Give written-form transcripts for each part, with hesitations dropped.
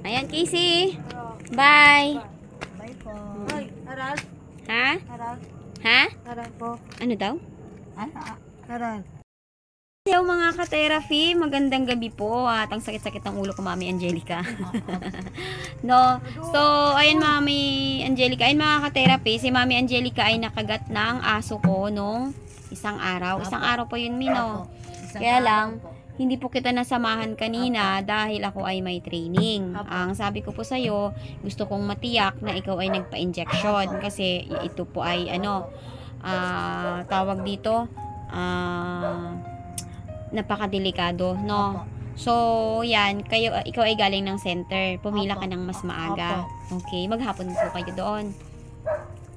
Ayan, Casey. Bye. Bye po. Ay, aral. Ha? Aral. Ha? Aral po. Ano daw? Aral. Hello mga ka-therapy, magandang gabi po at ang sakit-sakit ng ulo ko, Mami Angelica. No, so ayan Mami Angelica, ayun mga ka-therapy, si Mami Angelica ay nakagat ng aso ko nung isang araw. Isang araw po yun, Mino. Kaya lang, hindi po kita nasamahan kanina dahil ako ay may training. Ang sabi ko po sa'yo, gusto kong matiyak na ikaw ay nagpa-injection kasi ito po ay tawag dito, napakadelikado, no? So, yan, ikaw ay galing ng center. Pumila ka ng mas maaga. Okay, maghapon po kayo doon.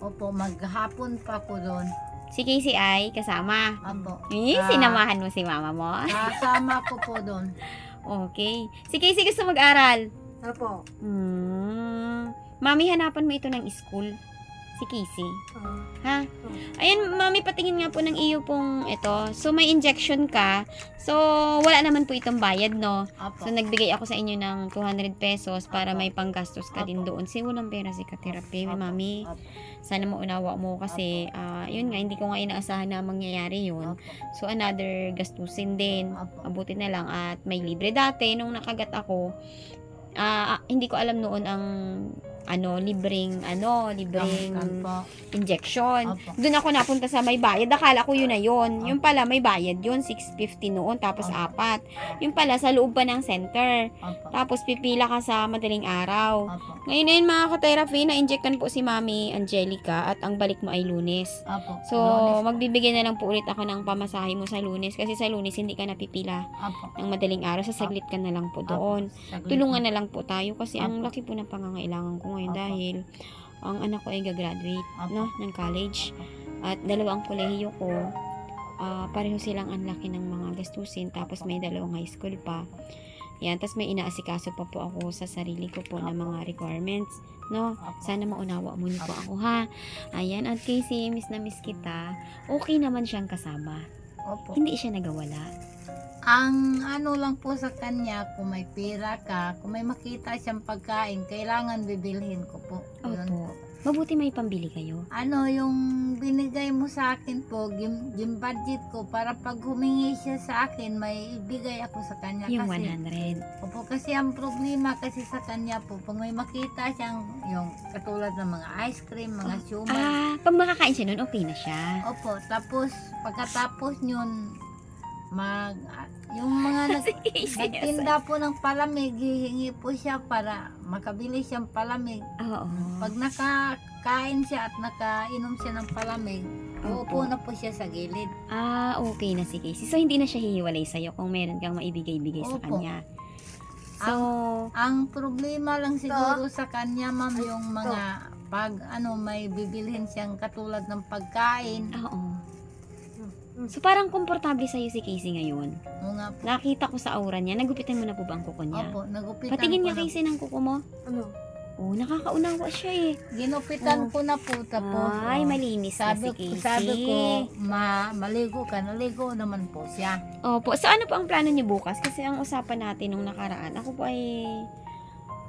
Opo, maghapon pa po doon. Si Casey ay kasama. Opo. Sinamahan mo si mama mo. Kasama ko po doon. Okay. Si Casey gusto mag-aral. Opo. Mami, hanapan mo ito ng school. Si Casey. Ha? Ayan, Mami, patingin nga po ng iyo pong ito. So, may injection ka. So, wala naman po itong bayad, no? Opo. So, nagbigay ako sa inyo ng 200 pesos para may panggastos ka din doon. Kasi walang pera si ka-therapy, Mami. Sana maunawa mo kasi, yun nga, hindi ko nga inaasahan na mangyayari yun. So, another gastusin din. Abuti na lang at may libre. Dati, nung nakagat ako, hindi ko alam noon ang libreng injection. Doon ako napunta sa may bayad. Akala ko yun na yun. Yung pala may bayad yun, 650 noon, tapos 4. Yung pala sa loob pa ng center. Tapos pipila ka sa madaling araw. Ngayon na yun mga ka-therapy, na-injectan po si Mami Angelica at ang balik mo ay Lunes. So, magbibigay na lang po ulit ako ng pamasahe mo sa Lunes kasi sa Lunes hindi ka napipila ng madaling araw. Sasaglit ka na lang po doon. Tulungan na lang po tayo kasi ang laki po ng pangangailangan ko ngayon dahil ang anak ko ay gagraduate ng college at dalawa ang kolehiyo ko, pareho silang ang laki ng mga gastusin, tapos may dalawang high school pa. Yan, tapos may inaasikaso pa po ako sa sarili ko po ng mga requirements, no? Sana maunawa mo niyo po ako, ha? Ayan, at Casey, miss na miss kita. Okay naman siyang kasama. Hindi siya nagawala. Ang lang po sa kanya, kung may pera ka, kung may makita siyang pagkain, kailangan bibilhin ko po. Opo. Mabuti may pambili kayo. Yung binigay mo sa akin po, yung budget ko, para pag humingi siya sa akin, may ibigay ako sa kanya. Yung kasi, 100. Opo, kasi ang problema kasi sa kanya po, pag may makita siyang, yung katulad ng mga ice cream, mga siomai. Pag makakain siya nun, okay na siya. Opo, tapos, pagkatapos yun, yung mga nagtinda po ng palamig, hihingi po siya para makabili siyang palamig. Pag nakakain siya at nakainom siya ng palamig, uupo na po siya sa gilid. Okay na si Casey. So, hindi na siya hihiwalay sa'yo kung meron kang maibigay-bigay sa kanya. So, ang problema lang siguro sa kanya, ma'am, yung mga pag may bibilhin siyang katulad ng pagkain. So, parang komportable sa'yo si Casey ngayon. Oo nga po. Nakita ko sa aura niya. Nagupitan mo na po ba ang kuko niya? Opo, nagupitan Patingin ko niya, Casey, ng kuko mo. Nakakaunawa siya eh. Ginupitan ko na po, tapos. Malinis na si Casey. Sabi ko, maligo ka. Naligo naman po siya. Opo. So, ano po ang plano niyo bukas? Kasi ang usapan natin nung nakaraan, ako po ay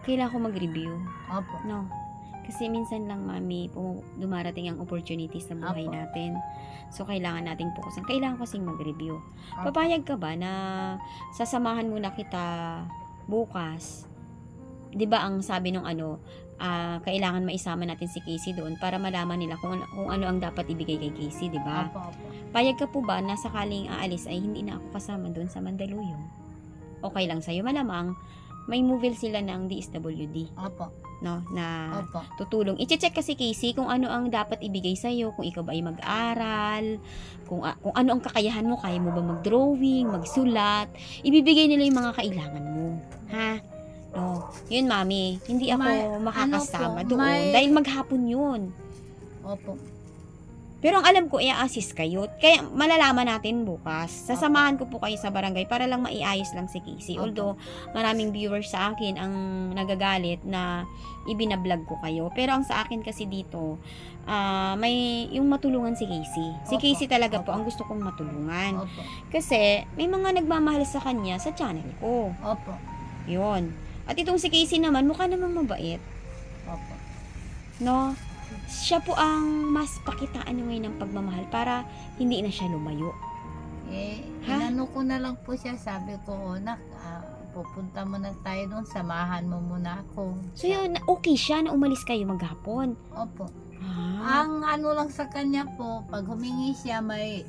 kailangan ko mag-review. Opo. No? Kasi minsan lang, Mami, dumarating ang opportunities sa buhay natin. So, kailangan nating fokusan. Kailangan kasing mag-review. Papayag ka ba na sasamahan muna kita bukas? 'Di ba ang sabi nung kailangan maisama natin si Casey doon para malaman nila kung ano ang dapat ibigay kay Casey, 'di ba? Payag ka po ba na sakaling aalis ay hindi na ako kasama doon sa Mandaluyong? Okay lang sa'yo. Malamang may move sila ng DSWD. No, na tutulong. I-check kasi Casey kung ano ang dapat ibigay sa iyo, kung ikaw ba ay mag-aral, kung ano ang kakayahan mo, kaya mo ba mag-drawing, magsulat, ibibigay nila yung mga kailangan mo. Ha? No. Yun, Mami, hindi ako makakasama doon dahil maghapon yun. Pero ang alam ko, i-assist kayo. Kaya malalaman natin bukas. Sasamahan ko po kayo sa barangay para lang maiayos lang si Casey. Although, maraming viewers sa akin ang nagagalit na ibinablog ko kayo. Pero ang sa akin kasi dito, may yung matulungan si Casey. Si Casey talaga po ang gusto kong matulungan. Kasi, may mga nagmamahal sa kanya sa channel ko. Yun. At itong si Casey naman, mukha namang mabait. Opo. No? Siya po ang mas pakitaan nyo ngayon ng pagmamahal para hindi na siya lumayo. Inano ko na lang po siya, sabi ko, nak, pupunta muna tayo doon, samahan mo muna ako. So yun, okay siya na umalis kayo maghapon. Opo. Ah. Ang ano lang sa kanya po, pag humingi siya, may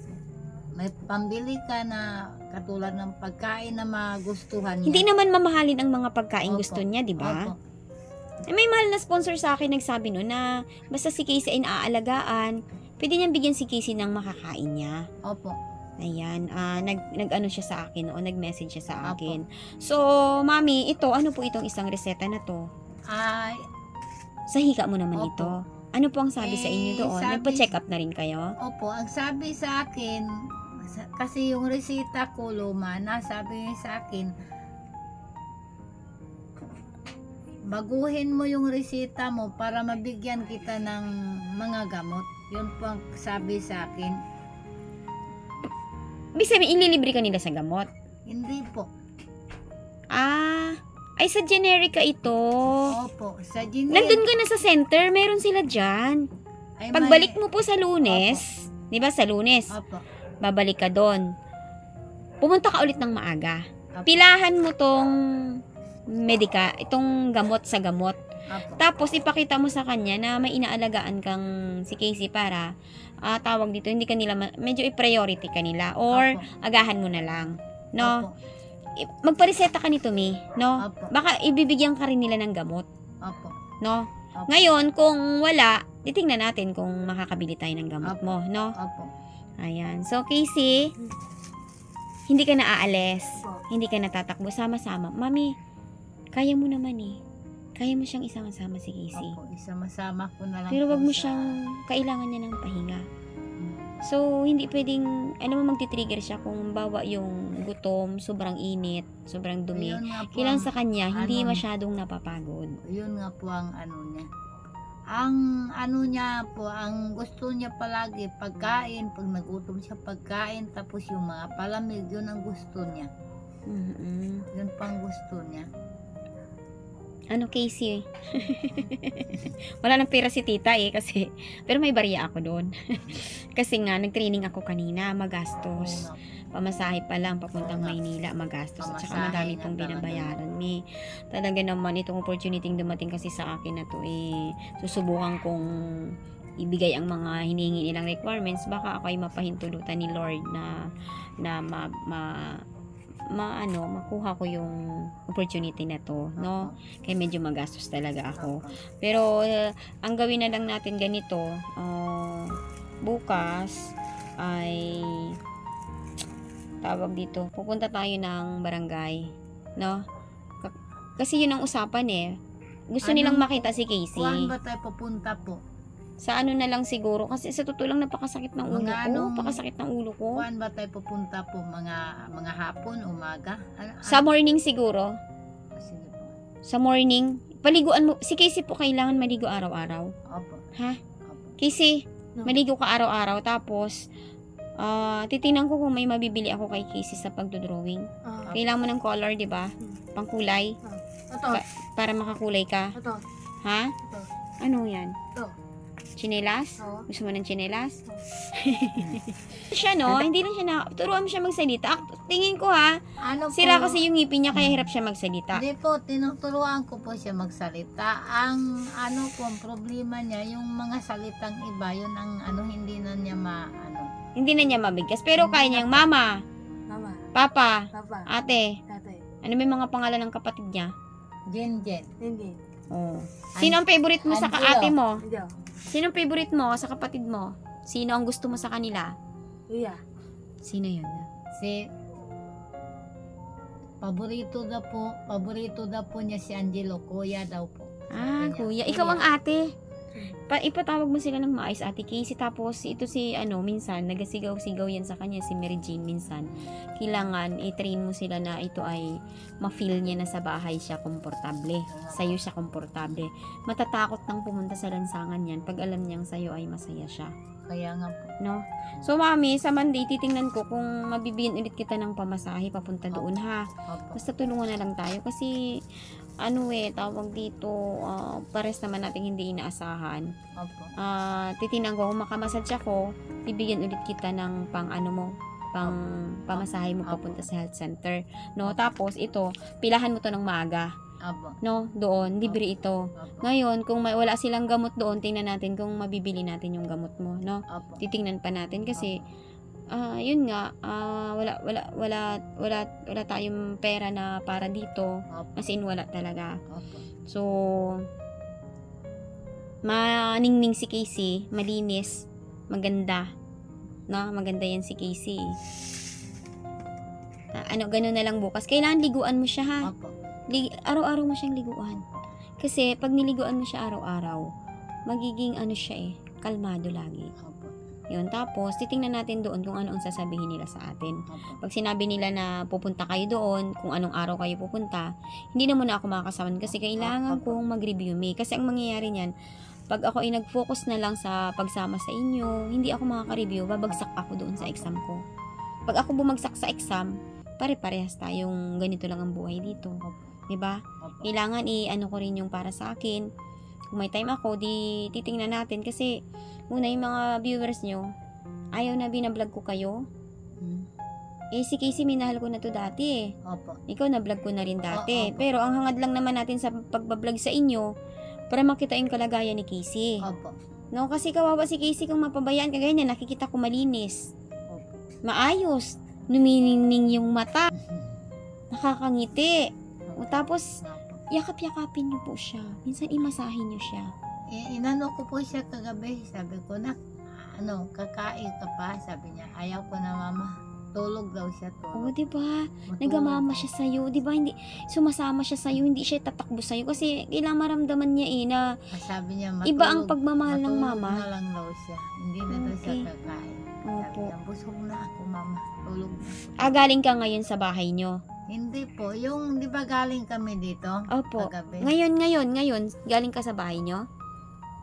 pambili ka na katulad ng pagkain na magustuhan niya. Hindi naman mamahalin ang mga pagkain Opo. gusto niya, di ba? Opo. May mahal na sponsor sa akin nagsabi no na basta si Casey ay naaalagaan, pwede niyang bigyan si Casey ng makakain niya. Opo. Ayan, nag-ano siya sa akin, nag-message siya sa Opo. akin. So, mami, ito, ano po itong isang reseta na to? Ay, Sa hika mo naman Opo. ito. Ano po ang sabi sa inyo doon? sabi- Nagpa-check up na rin kayo? opo, ang sabi sa akin, kasi yung resita ko luma na, sabi niya sa akin, baguhin mo yung resita mo para mabigyan kita ng mga gamot. Yun po ang sabi sa akin. Ibig sabihin, ililibre ka nila sa gamot? Hindi po. Ay sa generica ito. Opo, sa Gine. Nandun ka na sa center, meron sila dyan. Ay, Pagbalik mo po sa Lunes, di ba sa Lunes, Opo. babalik ka doon. Pumunta ka ulit ng maaga. Opo. Pilahan mo tong itong gamot sa gamot. Opo. Tapos ipakita mo sa kanya na may inaalagaan kang si Casey para tawag dito, hindi kanila medyo i-priority kanila or Opo. agahan mo na lang. No? Opo. Magpareseta ka nito, Mi, no? Opo. Baka ibibigyan ka rin nila ng gamot, Opo. no? Opo. Ngayon, kung wala, titingnan natin kung makakabili tayo ng gamot Opo. mo, no? Opo. Ayan. So, Casey, hindi ka na aalis. Opo. Hindi ka natatakbo. Sama-sama. Mami, kaya mo naman eh. Kaya mo siyang isama-sama si Casey. Opo. Isama-sama ko na lang. Pero wag po mo sa- siyang, kailangan niya ng pahinga. So, hindi pwedeng, alam mo, magti-trigger siya kung bawa yung gutom, sobrang init, sobrang dumi. Yun nga po Kailangan ang- sa kanya, hindi ano- masyadong napapagod. Yun nga po ang ano niya. Ang ano niya po, ang gusto niya palagi, pagkain, pag nagutom siya pagkain, tapos yung mga palamig, yun ang gusto niya. Mm-mm. Yun pang gusto niya. Ano, Casey? Wala nang pera si tita eh, kasi, pero may barya ako doon. Kasi nga, nag-training ako kanina, magastos. Oo nga. Pamasahe pa lang, papuntang Oo nga. Maynila, magastos. At saka Pamasahe madami nga pong talaga. binabayaran ni. Talaga naman, itong opportunity dumating kasi sa akin na to eh, susubukan kong ibigay ang mga hinihingi nilang requirements. Baka ako ay mapahintulutan ni Lord na makuha ko yung opportunity na to, no? Kaya medyo magastos talaga ako. Pero, ang gawin na lang natin ganito, bukas, ay, tawag dito, pupunta tayo ng barangay, no? Kasi yun ang usapan eh. Gusto nilang makita si Casey. Kuhan ba tayo pupunta po? Sa ano na lang siguro, kasi sa totoo lang napakasakit ng ulo Mga ko. anong- Napakasakit ng ulo ko. Kuhan ba tayo pupunta po? Mga hapon, umaga? Sa morning siguro. Sige po. Sa morning. Paliguan mo. Si Casey po kailangan maligo araw-araw. Opo. Ha? Opo. Casey, No. maligo ka araw-araw. Tapos, titingnan ko kung may mabibili ako kay Casey sa pagdodrawing. Kailangan mo ng color, di ba? Pangkulay. Ito. Para makakulay ka. Ito. Ha? Ito. Ano yan? Ito. Chinelas? Oo. Gusto mo ng chinelas? Siya, no? Hindi lang siya na... Turuan mo siya magsalita. Tingin ko, ha? Ano Sira po? kasi yung ngipin niya, kaya hirap siya magsalita. Hindi po, tinuturuan ko po siya magsalita. Ang ano po, ang problema niya, yung mga salitang iba, yun ang ano, hindi na niya Hindi na niya mabigkas. Pero kaya niyang, Mama, Mama. Papa, Papa. Ate, Tatay. ano ba yung mga pangalan ng kapatid niya? Jen. Hindi. Oh. Sino ang favorite mo sa Angelo. kaate mo? Hindi. Sino ang favorite mo sa kapatid mo? Sino ang gusto mo sa kanila? Kuya. Sino yun? Si paborito daw po niya si Angelo, kuya daw po. Ah, Sabi niya, kuya. Ikaw ang ate. Ipatawag mo sila ng maayos, Ate Casey. Tapos, ito si, minsan, nagasigaw-sigaw yan sa kanya, si Mary Jane minsan. Kailangan, i-train mo sila na ito ay ma-feel niya na sa bahay siya komportable. Sa'yo siya komportable. Matatakot nang pumunta sa lansangan yan pag alam niyang sa'yo ay masaya siya. kaya nga po. No? So, mami, sa Monday, titingnan ko kung mabibigyan ulit kita ng pamasahe papunta doon, ha? Opo. Basta tulungan na lang tayo kasi tawag dito, pares naman natin hindi inaasahan. Opo. Titingnan ko kung makamasad ko, bibigyan ulit kita ng pamasahe mo papunta sa health center. No, tapos ito, pilahan mo to ng maaga. Opo. No, doon, libre ito. Opo. Ngayon, kung wala silang gamot doon, tingnan natin kung mabibili natin yung gamot mo, no? Opo. Titingnan pa natin kasi yun nga, wala tayong pera na para dito. Opo. As in, wala talaga. Opo. So, maningning si Casey, malinis, maganda. No, maganda yan si Casey. Ganun na lang bukas. Kailangan liguan mo siya, ha? Opo. Araw-araw mo siyang liguan. Kasi, pag niliguan mo siya araw-araw, magiging siya kalmado lagi. Opo. Yun, tapos, titingnan natin doon kung ano ang sasabihin nila sa atin. Opo. Pag sinabi nila na pupunta kayo doon, kung anong araw kayo pupunta, hindi na muna ako makakasaman kasi kailangan kong mag-review me. Kasi ang mangyayari niyan, pag ako ay nag-focus na lang sa pagsama sa inyo, hindi ako makaka-review, babagsak ako doon sa exam ko. Pag ako bumagsak sa exam, pare-parehas tayong ganito lang ang buhay dito. Diba? Kailangan ko rin yung para sa akin. Kung may time ako, di titingnan natin kasi muna yung mga viewers nyo, ayaw na binablog ko kayo. Si Casey, minahal ko na to dati Opo. Ikaw, na-vlog ko na rin dati. Opo. Pero ang hangad lang naman natin sa pagbablog sa inyo, para makita yung kalagayan ni Casey. Opo. No, kasi kawawa si Casey kung mapabayaan ka ganyan, nakikita ko malinis. Opo. Maayos. Numiningning yung mata. Nakakangiti. Tapos, yakap-yakapin niyo po siya. Minsan, imasahin niyo siya. Inano ko po siya kagabi. Sabi ko na, kakain ka pa? Sabi niya, ayaw ko na mama. Tulog daw siya, tulog. Diba? Nagamama siya sa'yo. Diba? Hindi, sumasama siya sa'yo. Hindi siya tatakbo sa'yo. Kasi, kailangan maramdaman niya na sabi niya, iba ang pagmamahal ng mama. Matulog na lang daw siya. Hindi na daw siya kakain. Sabi Opo. niya, busog na ako mama. Tulog na. Galing ka ngayon sa bahay niyo? Hindi po. Yung, di ba galing kami dito? Opo. Kagabi. Ngayon, galing ka sa bahay niyo?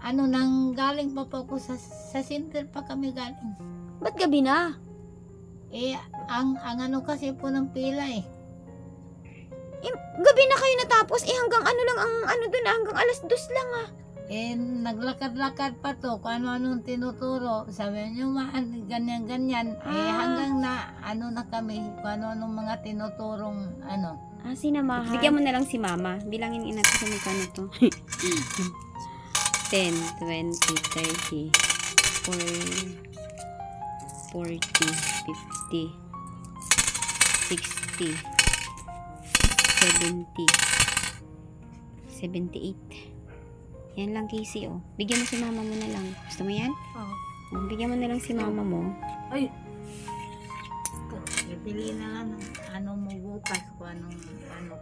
Nang galing pa po ako sa center pa kami galing. Ba't gabi na? Ang kasi po ng pila Gabi na kayo natapos. Hanggang lang ang doon, hanggang alas 2 lang naglakad-lakad pa to kung ano-anong tinuturo. Sabi niyo, ganyan-ganyan. Hanggang na, na kami, kung ano-anong mga tinuturong, sinamahan. Bigyan mo na lang si mama. Bilangin natin sa mukha nito. 10, 20, 30, 40, 50, 60, 70, 78. Yan lang, Casey, Bigyan mo si mama mo na lang. Gusto mo yan? Oo. Bigyan mo na lang si mama mo. Ay! Ipili na mo bukas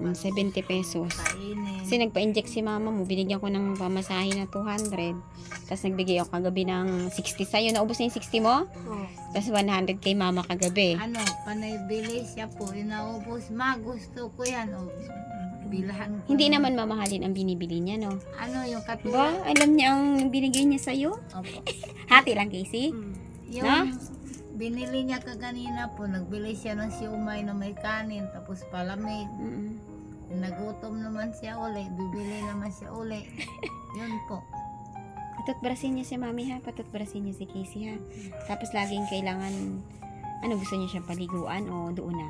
kung 70 pesos. Kainin. Kasi nagpa-inject si mama mo. Binigyan ko ng pamasahe na 200. Tapos nagbigay ako kagabi ng 60 sa'yo. Naubos na yung 60 mo? Oo. Tapos 100 kay mama kagabi. Panay-bili siya po. Inaubos. Gusto ko yan. Bilahan ko. Hindi naman mamahalin ang binibili niya, no? Yung Ba, katulad? alam niya ang binigay niya sa'yo? Opo. Hati lang, Casey? Yung Na? binili niya kaganina po, nagbili siya ng siumay na may kanin, tapos palamig. Nagutom naman siya uli, bibili naman siya uli. Yun po. Patutbrasin niya si mami, ha? Patutbrasin niya si Casey, ha? Tapos laging kailangan, gusto niya siyang paliguan o doon na?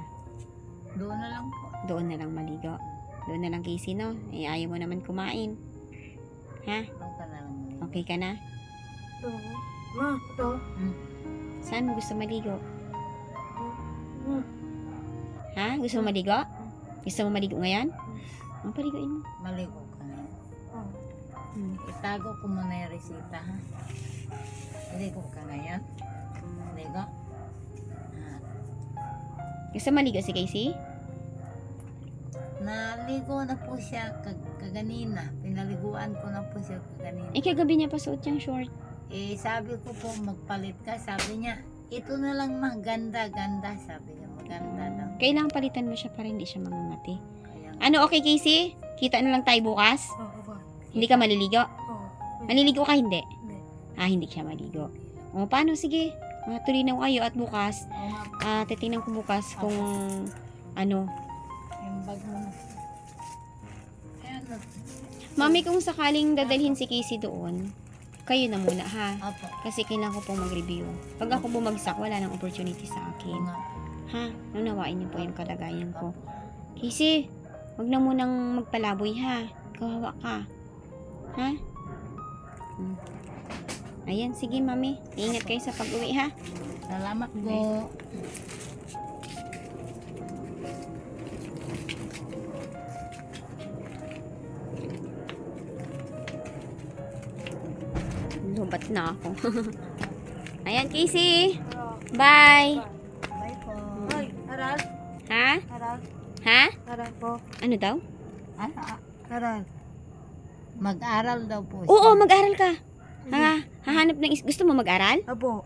Doon na lang po. Doon na lang maligo. Doon na lang, Casey, no? Ayaw mo naman kumain. Ha? Doon ka na lang. Okay ka na? Ma, ito. Saan mo gusto maligo? Ha? Gusto mo maligo? Gusto mo maligo ngayon? Ang paliguin mo. Maligo ka na. Itago ko muna yung resita, ha? Maligo ka ngayon? Maligo? Gusto mo maligo si Casey? Naligo na po siya kaganina. Pinaliguan ko na po siya kaganina. Kagabi niya pa suot yung short. Sabi ko po magpalit ka. Sabi niya, ito na lang maganda. Sabi niya, maganda daw. Kailangan palitan mo siya para hindi siya mamamati. Kaya, Okay, Casey? Kita na lang tayo bukas? Oo ba? Hindi ka maliligo? Oo. Maliligo ka, hindi? Hindi. Hindi siya maligo. O, paano? Sige. Tuloy na kayo at bukas. Oo nga po. Titingnan ko bukas kung ano. Yung bag mo. Ayan. Mami, kung sakaling dadalhin si Casey doon, kayo na muna ha. Apo. Kasi kailangan ko pong mag-review. Pag ako bumagsak, wala nang opportunity sa Oo akin. nga. Ha? Naunawain niyo po yung kalagayan ko. Casey, wag na munang magpalaboy ha. Kawawa ka. Ha? Ayan, sige mami. Ingat kayo sa pag-uwi ha. Salamat po. Okay. Lubat na ako. Ayan, Casey. Bye. Bye po. Ay, aral. Ha? Aral. Ha? Aral po. Ano daw? Aral. Mag-aral daw po siya. Oo, mag-aral ka. Hahanap ng gusto mo mag-aral? Apo.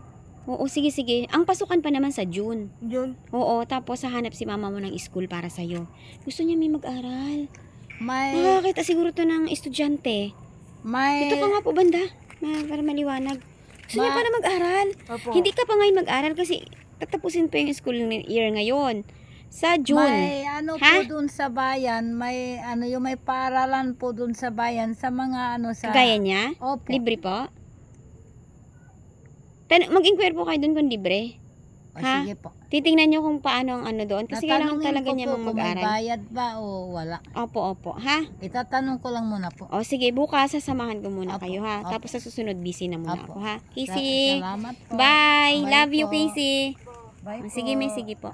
Oo, sige, sige. Ang pasukan pa naman sa June. Yun. Oo, tapos hahanap si mama mo ng school para sa'yo. Gusto niya may mag-aral. May, Makakita siguro to ng estudyante. may, Ito ka nga po banda. Para maliwanag. Gusto niya para mag-aral. Apo. Hindi ka pa ngayon mag-aral kasi tatapusin pa yung school year ngayon. Sa June. may ano Ha? po dun sa bayan, may ano yung may paaralan po dun sa bayan sa mga ano sa Kagaya niya? Opo. Libre po? Mag-inquire po kayo doon kung libre. O, Ha? sige po. Titingnan nyo kung paano ang ano doon. Kasi kailangan Tatanungin talaga ko niya po kung may mag-aral. bayad ba o wala. Opo, opo. Ha? Itatanong ko lang muna po. O sige, bukas sasamahan ko muna Apo, kayo ha. apo. Tapos sa susunod busy na muna Apo. ako ha. Casey. Salamat po. Bye. Bye Love you, po. Casey. Bye po. Sige, may sige po.